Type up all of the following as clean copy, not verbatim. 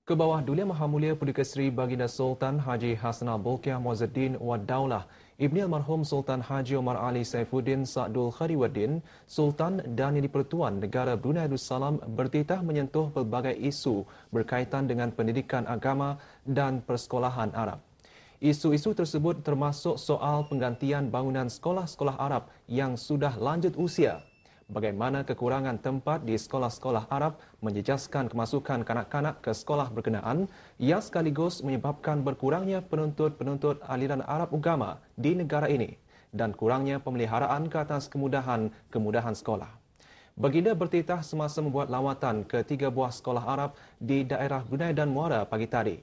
Ke bawah Dulia Maha Mulia Perdana Seri Baginda Sultan Haji Hassanal Bolkiah Muazzuddin Wad Daulah, Ibni Almarhum Sultan Haji Omar Ali Saifuddin Sa'dul Khadiruddin, Sultan dan Yang di-Pertuan Negara Brunei Darussalam bertitah menyentuh pelbagai isu berkaitan dengan pendidikan agama dan persekolahan Arab. Isu-isu tersebut termasuk soal penggantian bangunan sekolah-sekolah Arab yang sudah lanjut usia, bagaimana kekurangan tempat di sekolah-sekolah Arab menjejaskan kemasukan kanak-kanak ke sekolah berkenaan yang sekaligus menyebabkan berkurangnya penuntut-penuntut aliran Arab agama di negara ini dan kurangnya pemeliharaan ke atas kemudahan sekolah. Baginda bertitah semasa membuat lawatan ke 3 buah sekolah Arab di daerah Brunei dan Muara pagi tadi.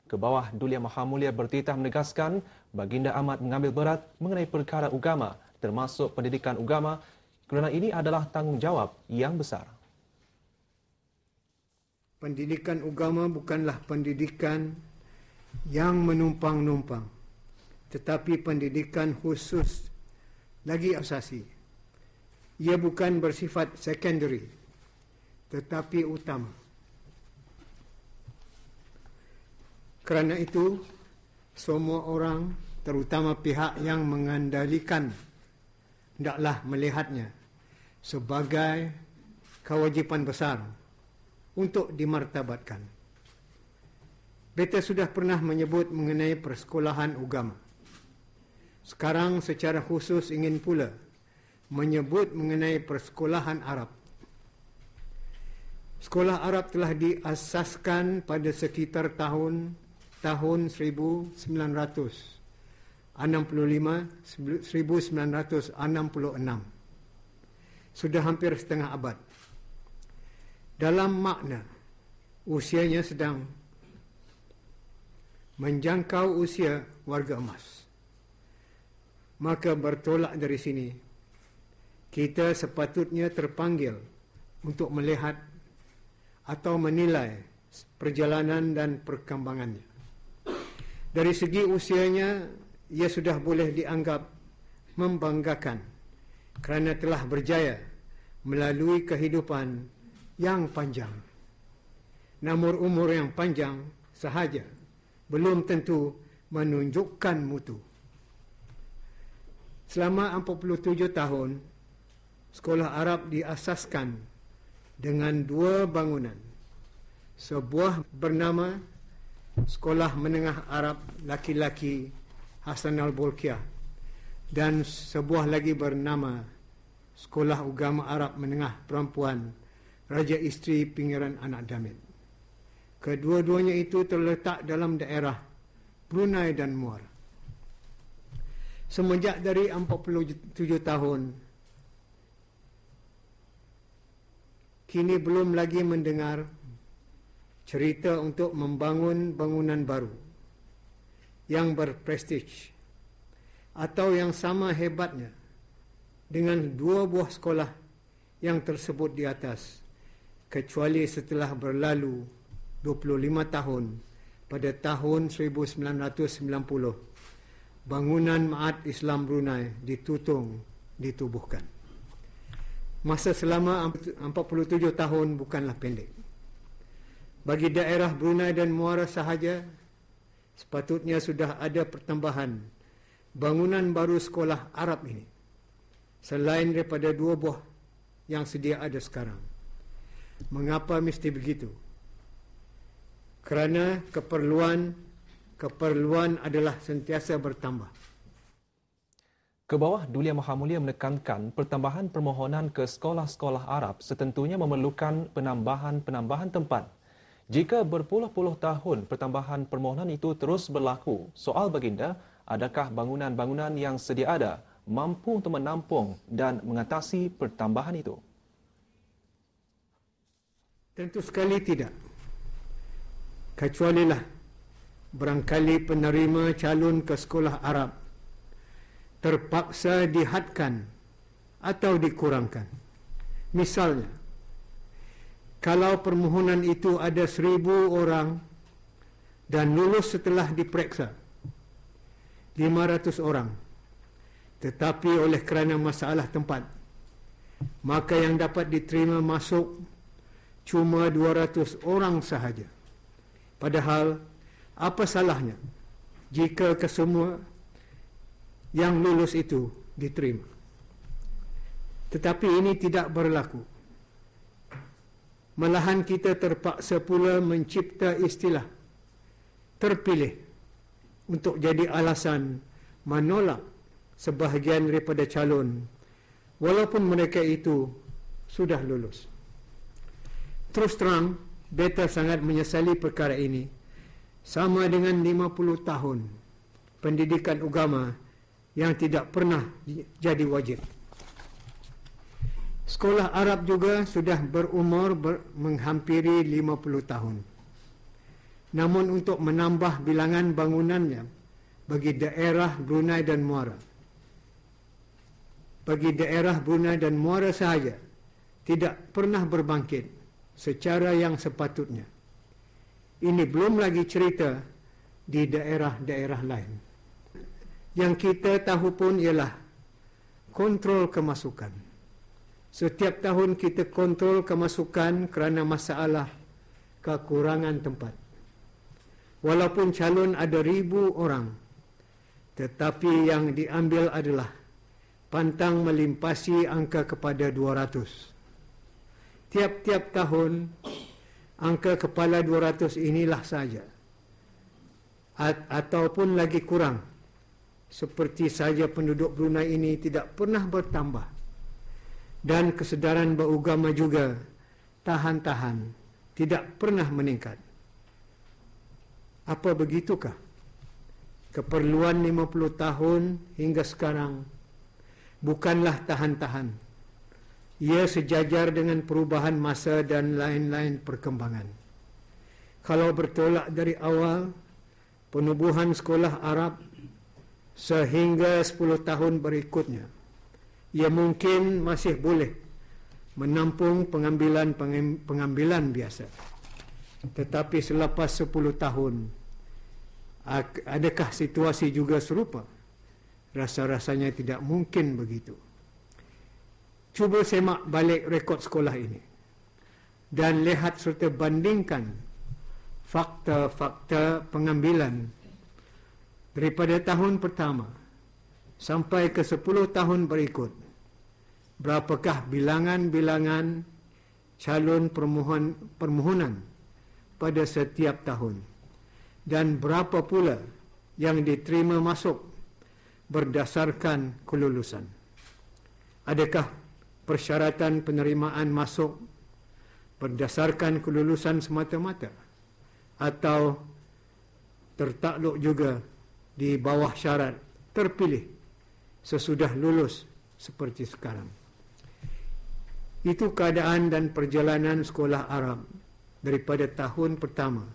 Ke-bawah Dulia Maha Mulia bertitah menegaskan baginda amat mengambil berat mengenai perkara agama termasuk pendidikan agama kerana ini adalah tanggungjawab yang besar. Pendidikan agama bukanlah pendidikan yang menumpang-numpang, tetapi pendidikan khusus lagi asasi. Ia bukan bersifat secondary, tetapi utama. Kerana itu, semua orang, terutama pihak yang mengendalikan, hendaklah melihatnya sebagai kewajipan besar untuk dimartabatkan. Beta sudah pernah menyebut mengenai persekolahan agama. Sekarang secara khusus ingin pula menyebut mengenai persekolahan Arab. Sekolah Arab telah diasaskan pada sekitar tahun 1965, 1966. Sudah hampir setengah abad. Dalam makna, usianya sedang menjangkau usia warga emas. Maka bertolak dari sini, kita sepatutnya terpanggil untuk melihat atau menilai perjalanan dan perkembangannya. Dari segi usianya, ia sudah boleh dianggap membanggakan kerana telah berjaya melalui kehidupan yang panjang. Namun umur yang panjang sahaja belum tentu menunjukkan mutu. Selama 47 tahun, sekolah Arab diasaskan dengan 2 bangunan. Sebuah bernama Sekolah Menengah Arab Laki-Laki Hassanal Bolkiah dan sebuah lagi bernama Sekolah Agama Arab Menengah Perempuan Raja Isteri Pinggiran Anak Damit. Kedua-duanya itu terletak dalam daerah Brunei dan Muara. Semenjak dari 47 tahun, kini belum lagi mendengar cerita untuk membangun bangunan baru yang berprestij atau yang sama hebatnya dengan 2 buah sekolah yang tersebut di atas, kecuali setelah berlalu 25 tahun pada tahun 1990 bangunan Maat Islam Brunei ditubuhkan. Masa selama 47 tahun bukanlah pendek. Bagi daerah Brunei dan Muara sahaja, sepatutnya sudah ada pertambahan bangunan baru sekolah Arab ini, selain daripada 2 buah yang sedia ada sekarang. Mengapa mesti begitu? Kerana keperluan adalah sentiasa bertambah. Ke-bawah Dulia Maha Mulia menekankan pertambahan permohonan ke sekolah-sekolah Arab setentunya memerlukan penambahan tempat. Jika berpuluh-puluh tahun pertambahan permohonan itu terus berlaku, soal baginda, adakah bangunan-bangunan yang sedia ada mampu untuk menampung dan mengatasi pertambahan itu? Tentu sekali tidak. Kecualilah barangkali penerima calon ke sekolah Arab terpaksa dihadkan atau dikurangkan. Misalnya, kalau permohonan itu ada 1,000 orang dan lulus setelah diperiksa 500 orang, tetapi oleh kerana masalah tempat, maka yang dapat diterima masuk cuma 200 orang sahaja. Padahal, apa salahnya jika kesemua yang lulus itu diterima? Tetapi ini tidak berlaku. Malahan kita terpaksa pula mencipta istilah terpilih untuk jadi alasan menolak sebahagian daripada calon walaupun mereka itu sudah lulus. Terus terang, beta sangat menyesali perkara ini. Sama dengan 50 tahun pendidikan agama yang tidak pernah jadi wajib. Sekolah Arab juga sudah berumur menghampiri 50 tahun. Namun untuk menambah bilangan bangunannya bagi daerah Brunei dan Muara. Bagi daerah Brunei dan Muara sahaja tidak pernah berbangkit secara yang sepatutnya. Ini belum lagi cerita di daerah-daerah lain. Yang kita tahu pun ialah kontrol kemasukan. Setiap tahun kita kontrol kemasukan kerana masalah kekurangan tempat. Walaupun calon ada 1,000 orang, tetapi yang diambil adalah pantang melimpasi angka kepada 200. Tiap-tiap tahun, angka kepala 200 inilah saja. Ataupun lagi kurang. Seperti saja penduduk Brunei ini tidak pernah bertambah. Dan kesedaran beragama juga tahan-tahan tidak pernah meningkat. Apa begitukah? Keperluan 50 tahun hingga sekarang bukanlah tahan-tahan. Ia sejajar dengan perubahan masa dan lain-lain perkembangan. Kalau bertolak dari awal, penubuhan sekolah Arab sehingga 10 tahun berikutnya, ia mungkin masih boleh menampung pengambilan biasa. Tetapi selepas 10 tahun, adakah situasi juga serupa? Rasa-rasanya tidak mungkin begitu. Cuba semak balik rekod sekolah ini dan lihat serta bandingkan fakta-fakta pengambilan daripada tahun pertama sampai ke 10 tahun berikut. Berapakah bilangan-bilangan calon permohonan pada setiap tahun, dan berapa pula yang diterima masuk berdasarkan kelulusan? Adakah persyaratan penerimaan masuk berdasarkan kelulusan semata-mata, atau tertakluk juga di bawah syarat terpilih sesudah lulus seperti sekarang? Itu keadaan dan perjalanan sekolah Arab daripada tahun pertama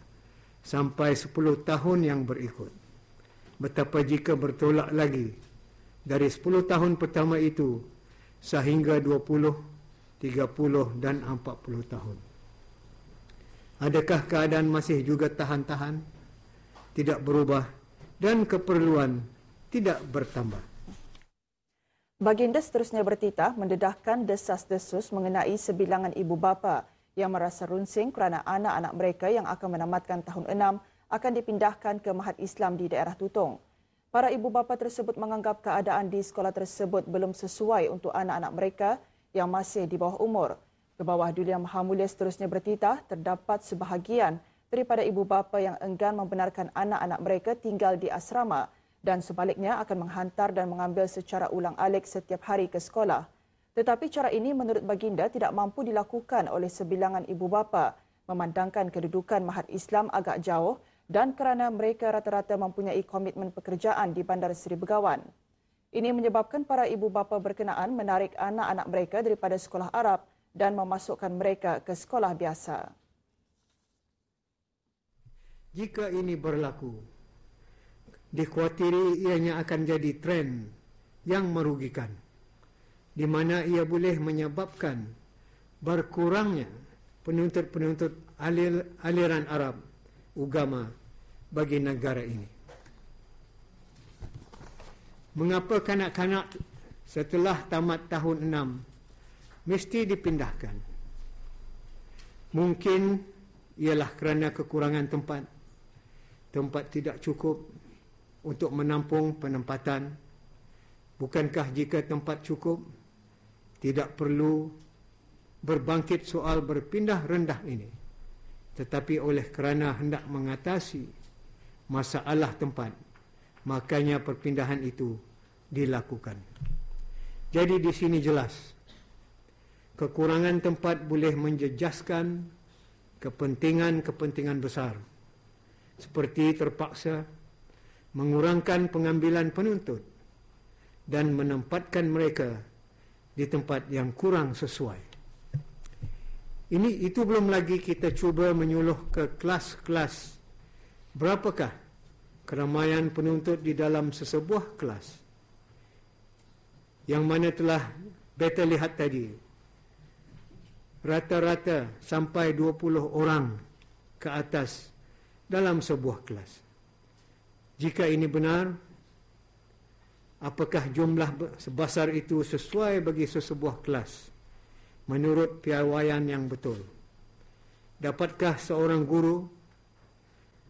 sampai 10 tahun yang berikut. Betapa jika bertolak lagi dari 10 tahun pertama itu sehingga 20, 30 dan 40 tahun. Adakah keadaan masih juga tahan-tahan, tidak berubah, dan keperluan tidak bertambah? Baginda seterusnya bertitah mendedahkan desas-desus mengenai sebilangan ibu bapa yang merasa runsing kerana anak-anak mereka yang akan menamatkan tahun 6 akan dipindahkan ke Mahat Islam di daerah Tutong. Para ibu bapa tersebut menganggap keadaan di sekolah tersebut belum sesuai untuk anak-anak mereka yang masih di bawah umur. Kebawah Duli Yang Maha Mulia seterusnya bertitah terdapat sebahagian daripada ibu bapa yang enggan membenarkan anak-anak mereka tinggal di asrama dan sebaliknya akan menghantar dan mengambil secara ulang-alik setiap hari ke sekolah. Tetapi cara ini menurut baginda tidak mampu dilakukan oleh sebilangan ibu bapa memandangkan kedudukan Mahat Islam agak jauh dan kerana mereka rata-rata mempunyai komitmen pekerjaan di Bandar Seri Begawan. Ini menyebabkan para ibu bapa berkenaan menarik anak-anak mereka daripada sekolah Arab dan memasukkan mereka ke sekolah biasa. Jika ini berlaku, dikhawatiri ianya akan jadi tren yang merugikan, di mana ia boleh menyebabkan berkurangnya penuntut-penuntut aliran Arab agama bagi negara ini. Mengapa kanak-kanak setelah tamat tahun 6 mesti dipindahkan? Mungkin ialah kerana kekurangan tempat tempat tidak cukup untuk menampung penempatan? Bukankah jika tempat cukup, tidak perlu berbangkit soal berpindah rendah ini? Tetapi oleh kerana hendak mengatasi masalah tempat, makanya perpindahan itu dilakukan. Jadi di sini jelas, kekurangan tempat boleh menjejaskan kepentingan-kepentingan besar, seperti terpaksa mengurangkan pengambilan penuntut dan menempatkan mereka di tempat yang kurang sesuai. Itu belum lagi kita cuba menyuluh ke kelas-kelas. Berapakah keramaian penuntut di dalam sesebuah kelas? Yang mana telah beta lihat tadi, rata-rata sampai 20 orang ke atas dalam sebuah kelas. Jika ini benar, apakah jumlah sebesar itu sesuai bagi sesebuah kelas menurut piawaian yang betul? Dapatkah seorang guru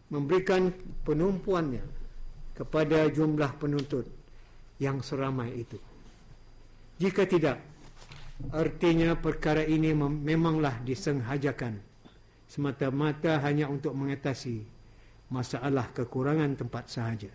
memberikan penumpuannya kepada jumlah penuntut yang seramai itu? Jika tidak, artinya perkara ini memanglah disengajakan semata-mata hanya untuk mengatasi masalah kekurangan tempat sahaja.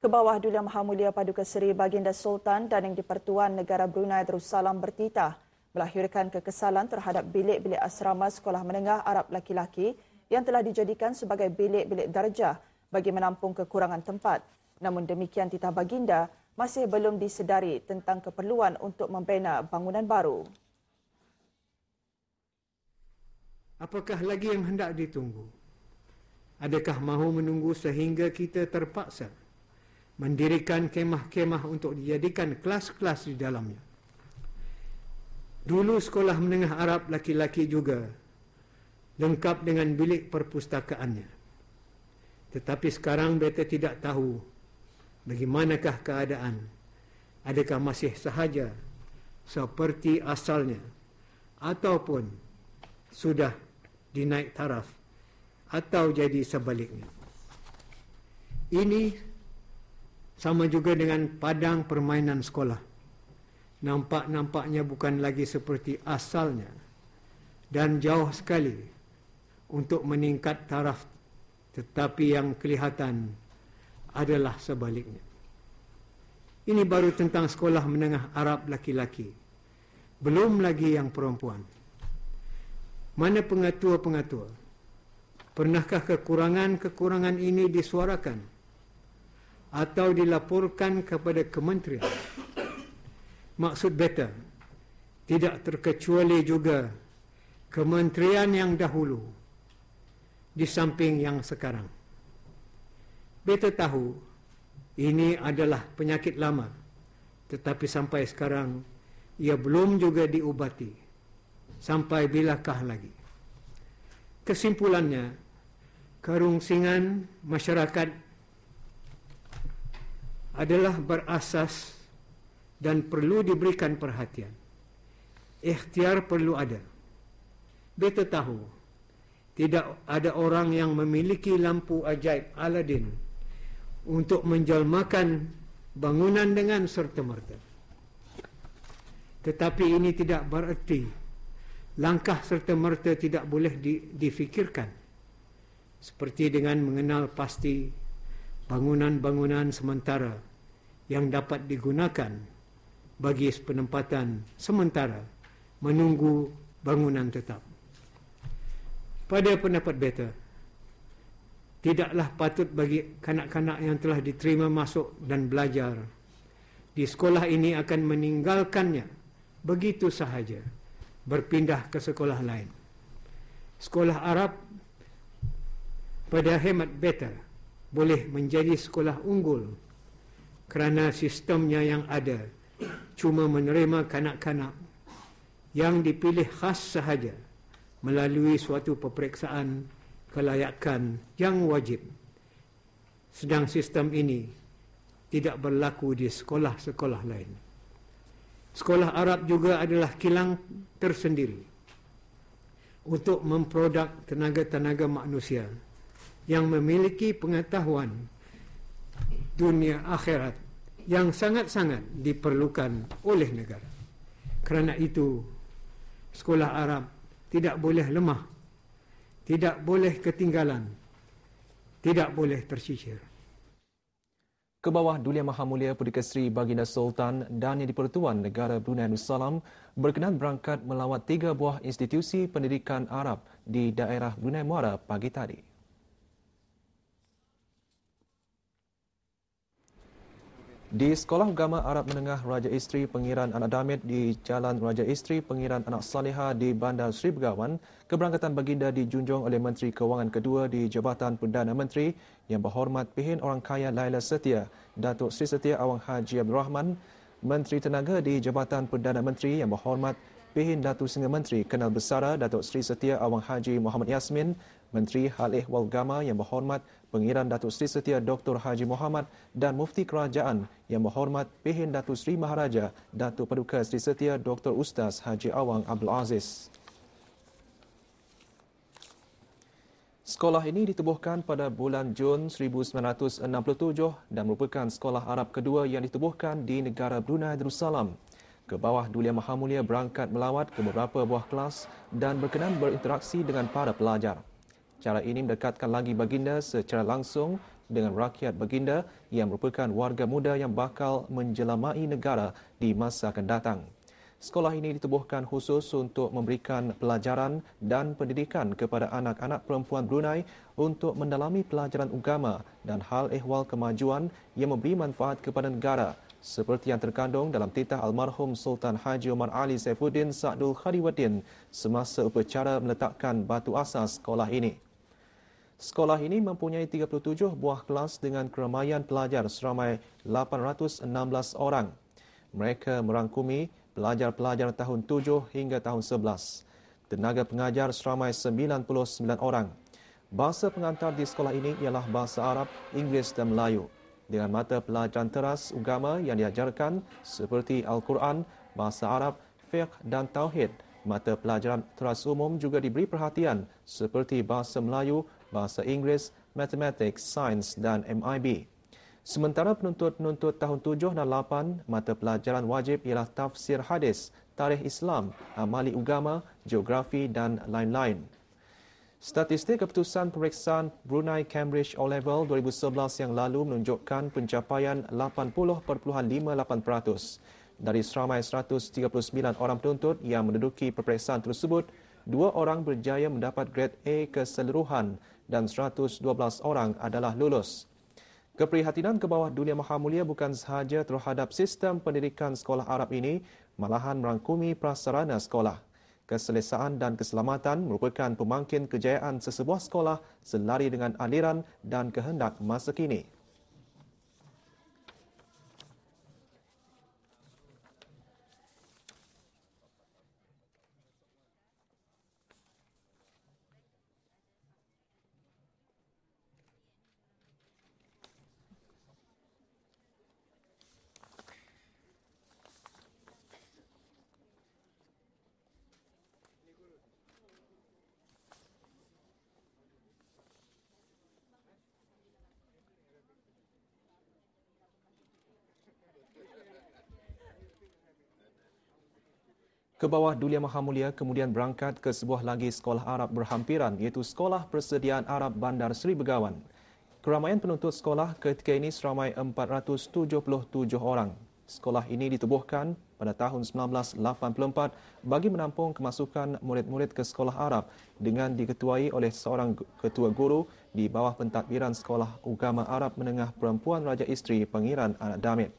Ke bawah Duli Yang Maha Mulia Paduka Seri Baginda Sultan dan Yang di-Pertuan Negara Brunei Darussalam bertitah melahirkan kekesalan terhadap bilik-bilik asrama sekolah menengah Arab laki-laki yang telah dijadikan sebagai bilik-bilik darjah bagi menampung kekurangan tempat. Namun demikian, titah Baginda masih belum disedari tentang keperluan untuk membina bangunan baru. Apakah lagi yang hendak ditunggu? Adakah mahu menunggu sehingga kita terpaksa mendirikan kemah-kemah untuk dijadikan kelas-kelas di dalamnya? Dulu sekolah menengah Arab laki-laki juga lengkap dengan bilik perpustakaannya. Tetapi sekarang beta tidak tahu bagaimanakah keadaan. Adakah masih sahaja seperti asalnya ataupun sudah dinaik taraf atau jadi sebaliknya? Ini sama juga dengan padang permainan sekolah. Nampak-nampaknya bukan lagi seperti asalnya dan jauh sekali untuk meningkat taraf, tetapi yang kelihatan adalah sebaliknya. Ini baru tentang sekolah menengah Arab laki-laki. Belum lagi yang perempuan. Mana pengatua-pengatua? Pernahkah kekurangan-kekurangan ini disuarakan atau dilaporkan kepada kementerian? Maksud beta, tidak terkecuali juga kementerian yang dahulu di samping yang sekarang. Beta tahu ini adalah penyakit lama, tetapi sampai sekarang ia belum juga diubati. Sampai bilakah lagi? Kesimpulannya, kerungsingan masyarakat adalah berasas dan perlu diberikan perhatian. Ikhtiar perlu ada. Beta tahu tidak ada orang yang memiliki lampu ajaib Aladin untuk menjelmakan bangunan dengan serta-merta. Tetapi ini tidak bererti langkah serta-merta tidak boleh difikirkan, seperti dengan mengenal pasti bangunan-bangunan sementara yang dapat digunakan bagi penempatan sementara menunggu bangunan tetap. Pada pendapat beta, tidaklah patut bagi kanak-kanak yang telah diterima masuk dan belajar di sekolah ini akan meninggalkannya begitu sahaja, berpindah ke sekolah lain. Sekolah Arab pada hemat beta boleh menjadi sekolah unggul kerana sistemnya yang ada cuma menerima kanak-kanak yang dipilih khas sahaja melalui suatu peperiksaan kelayakan yang wajib. Sedang sistem ini tidak berlaku di sekolah-sekolah lain. Sekolah Arab juga adalah kilang tersendiri untuk memproduk tenaga-tenaga manusia yang memiliki pengetahuan dunia akhirat yang sangat-sangat diperlukan oleh negara. Kerana itu, sekolah Arab tidak boleh lemah, tidak boleh ketinggalan, tidak boleh tersisir. Ke bawah Duli Yang Maha Mulia Perdana Seri Baginda Sultan dan Yang di-Pertuan Negara Brunei Darussalam berkenan berangkat melawat 3 buah institusi pendidikan Arab di daerah Brunei Muara pagi tadi. Di Sekolah Agama Arab Menengah Raja Isteri Pengiran Anak Damit di Jalan Raja Isteri Pengiran Anak Salihah di Bandar Seri Begawan, keberangkatan baginda dijunjung oleh Menteri Kewangan kedua di Jabatan Perdana Menteri Yang Berhormat Pihin Orang Kaya Laila Setia, Datuk Seri Setia Awang Haji Abdul Rahman, Menteri Tenaga di Jabatan Perdana Menteri Yang Berhormat Pihin Datuk Sengah Menteri Kenal Besara Datuk Seri Setia Awang Haji Muhammad Yasmin, Menteri Hal Ehwal Agama Yang Berhormat Pengiran Datuk Seri Setia Dr. Haji Muhammad dan Mufti Kerajaan Yang Berhormat Pihin Datuk Seri Maharaja Datuk Paduka Seri Setia Dr. Ustaz Haji Awang Abdul Aziz. Sekolah ini ditubuhkan pada bulan Jun 1967 dan merupakan sekolah Arab kedua yang ditubuhkan di negara Brunei Darussalam. Ke bawah Duli Yang Maha Mulia berangkat melawat ke beberapa buah kelas dan berkenan berinteraksi dengan para pelajar. Cara ini mendekatkan lagi baginda secara langsung dengan rakyat baginda yang merupakan warga muda yang bakal menjelamai negara di masa akan datang. Sekolah ini ditubuhkan khusus untuk memberikan pelajaran dan pendidikan kepada anak-anak perempuan Brunei untuk mendalami pelajaran agama dan hal ehwal kemajuan yang memberi manfaat kepada negara, seperti yang terkandung dalam titah almarhum Sultan Haji Omar Ali Saifuddin Sa'dul Khadiruddin semasa upacara meletakkan batu asas sekolah ini. Sekolah ini mempunyai 37 buah kelas dengan keramaian pelajar seramai 816 orang. Mereka merangkumi pelajar-pelajar tahun 7 hingga tahun 11. Tenaga pengajar seramai 99 orang. Bahasa pengantar di sekolah ini ialah bahasa Arab, Inggeris dan Melayu. Dengan mata pelajaran teras agama yang diajarkan seperti Al-Quran, bahasa Arab, fiqh dan tauhid. Mata pelajaran teras umum juga diberi perhatian seperti bahasa Melayu, bahasa Inggeris, matematik, sains dan MIB. Sementara penuntut-penuntut tahun 7 dan 8, mata pelajaran wajib ialah tafsir hadis, tarikh Islam, amali agama, geografi dan lain-lain. Statistik keputusan pemeriksaan Brunei Cambridge O-Level 2011 yang lalu menunjukkan pencapaian 80.58%. Dari seramai 139 orang penuntut yang menduduki peperiksaan tersebut, 2 orang berjaya mendapat grade A keseluruhan dan 112 orang adalah lulus. Keprihatinan ke bawah Duli Yang Maha Mulia bukan sahaja terhadap sistem pendidikan sekolah Arab ini, malahan merangkumi prasarana sekolah. Keselesaan dan keselamatan merupakan pemangkin kejayaan sesebuah sekolah selari dengan aliran dan kehendak masa kini. Ke bawah Duli Yang Maha Mulia kemudian berangkat ke sebuah lagi sekolah Arab berhampiran iaitu Sekolah Persediaan Arab Bandar Seri Begawan. Keramaian penuntut sekolah ketika ini seramai 477 orang. Sekolah ini ditubuhkan pada tahun 1984 bagi menampung kemasukan murid-murid ke sekolah Arab dengan diketuai oleh seorang ketua guru di bawah pentadbiran Sekolah Agama Arab Menengah Perempuan Raja Isteri Pengiran Anak Damit.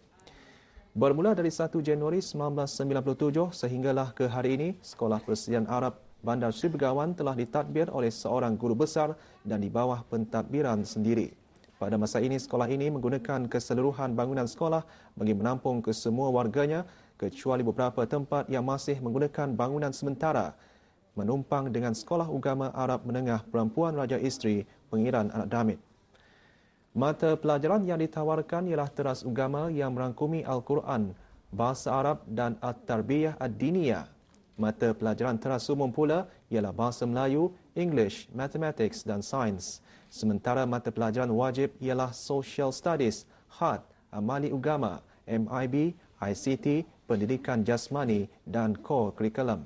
Bermula dari 1 Januari 1997 sehinggalah ke hari ini, Sekolah Persediaan Arab Bandar Seri Begawan telah ditadbir oleh seorang guru besar dan di bawah pentadbiran sendiri. Pada masa ini, sekolah ini menggunakan keseluruhan bangunan sekolah bagi menampung kesemua warganya kecuali beberapa tempat yang masih menggunakan bangunan sementara. Menumpang dengan Sekolah Agama Arab Menengah Perempuan Raja Isteri Pengiran Anak Damit. Mata pelajaran yang ditawarkan ialah teras agama yang merangkumi Al-Quran, bahasa Arab dan At-Tarbiyah Ad-Diniyah. Mata pelajaran teras umum pula ialah Bahasa Melayu, English, Mathematics dan Sains. Sementara mata pelajaran wajib ialah Social Studies, HAT, Amali Ugama, MIB, ICT, Pendidikan Jasmani dan Core Curriculum.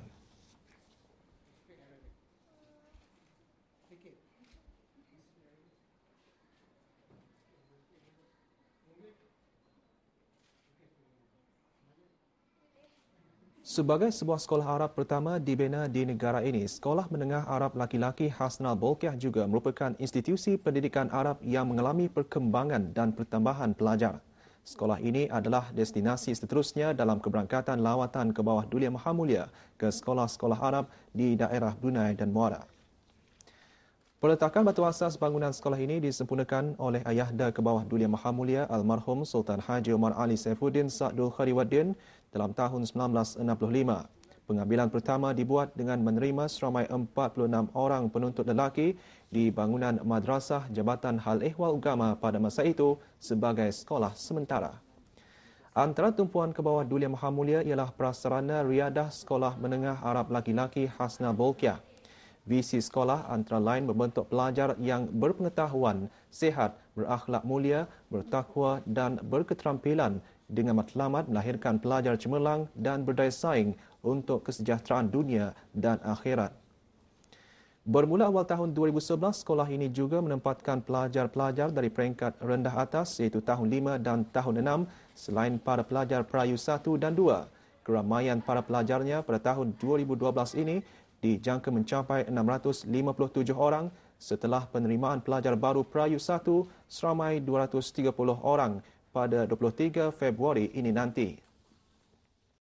Sebagai sebuah sekolah Arab pertama dibina di negara ini, Sekolah Menengah Arab Laki-Laki Hasnal Bolkiah juga merupakan institusi pendidikan Arab yang mengalami perkembangan dan pertambahan pelajar. Sekolah ini adalah destinasi seterusnya dalam keberangkatan lawatan ke bawah Duli Maha Mulia ke sekolah-sekolah Arab di daerah Brunei dan Muara. Peletakan batu asas bangunan sekolah ini disempurnakan oleh Ayahda ke bawah Duli Maha Mulia Almarhum Sultan Haji Omar Ali Saifuddin Sa'dul Khariwaddin dalam tahun 1965. Pengambilan pertama dibuat dengan menerima seramai 46 orang penuntut lelaki di bangunan Madrasah Jabatan Hal Ehwal Ugama pada masa itu sebagai sekolah sementara. Antara tumpuan ke bawah Duli Maha Mulia ialah prasarana riadah Sekolah Menengah Arab Laki-Laki Hasnal Bolkiah. Visi sekolah antara lain membentuk pelajar yang berpengetahuan, sihat, berakhlak mulia, bertakwa dan berketerampilan dengan matlamat melahirkan pelajar cemerlang dan berdaya saing untuk kesejahteraan dunia dan akhirat. Bermula awal tahun 2011, sekolah ini juga menempatkan pelajar-pelajar dari peringkat rendah atas iaitu tahun 5 dan tahun 6 selain para pelajar Perayu 1 dan 2. Keramaian para pelajarnya pada tahun 2012 ini dijangka mencapai 657 orang setelah penerimaan pelajar baru Perayu 1 seramai 230 orang pada 23 Februari ini nanti.